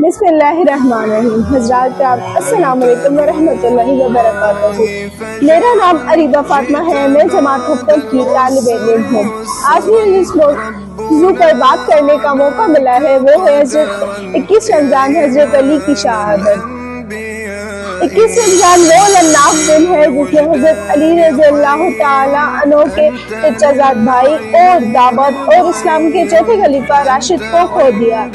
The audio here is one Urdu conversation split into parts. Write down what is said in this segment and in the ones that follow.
بسم اللہ الرحمن الرحیم۔ حضرات السلام علیکم ورحمۃ اللہ وبرکاتہ۔ میرا نام عریبہ فاطمہ ہے، میں جماعت ہفتہ کی طالب علم ہوں۔ آج مجھے جس موضوع پر بات کرنے کا موقع ملا ہے وہ ہے 21 رمضان حضرت علی کی شہادت۔ 21 رمضان وہ لناف دن ہے جس میں حضرت علی رضی اللہ تعالیٰ عنہ کے چچا زاد بھائی اور داماد اور اسلام کے چوتھے خلیفہ راشد کو کھو دیا۔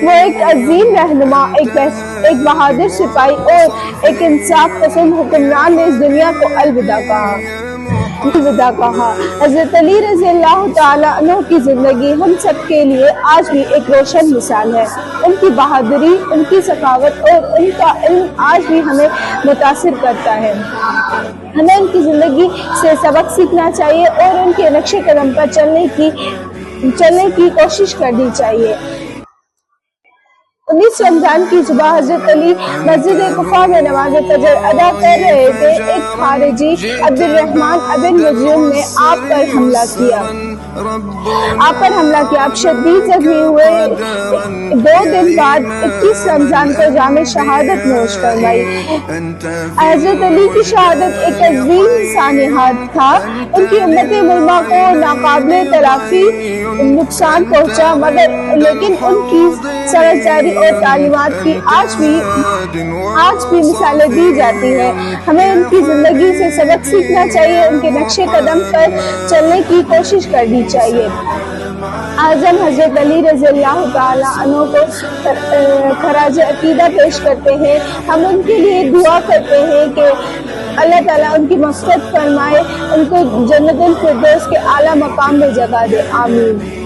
وہ ایک عظیم رہنما، ایک بہادر سپاہی اور ایک انصاف پسند حکمران نے اس دنیا کو الوداع کہا۔ حضرت علی رضی اللہ تعالیٰ عنہ کی زندگی ہم سب کے لیے آج بھی ایک روشن مثال ہے۔ ان کی بہادری، ان کی سخاوت اور ان کا علم آج بھی ہمیں متاثر کرتا ہے۔ ہمیں ان کی زندگی سے سبق سیکھنا چاہیے اور ان کے نقش قدم پر چلنے کی کوشش کرنی چاہیے۔ 19 رمضان کی صبح حضرت علی مسجد کوفہ میں نماز فجر ادا کر رہے تھے۔ ایک خارجی عبد الرحمن ابن مجرم نے آپ پر حملہ کیا۔ آپ شدید زخمی ہوئے۔ 2 دن بعد 21 رمضان کو جام شہادت نوش فرمائی۔ حضرت علی کی شہادت ایک عظیم سانحہ تھا۔ ان کی امت مسلمہ کو ناقابل تلافی نقصان پہنچا، لیکن ان کی سمجھداری اور تعلیمات کی آج بھی مثالیں دی جاتی ہیں۔ ہمیں ان کی زندگی سے سبق سیکھنا چاہیے، ان کے نقش قدم پر چلنے کی کوشش کرنی چاہیے۔ آج ہم حضرت علی رضی اللہ تعالیٰ عنہ کو خراج عقیدہ پیش کرتے ہیں۔ ہم ان کے لیے دعا کرتے ہیں کہ اللہ تعالیٰ ان کی مغفرت فرمائے، ان کو جنت الفردوس کے اعلیٰ مقام میں جگہ دے۔ آمین۔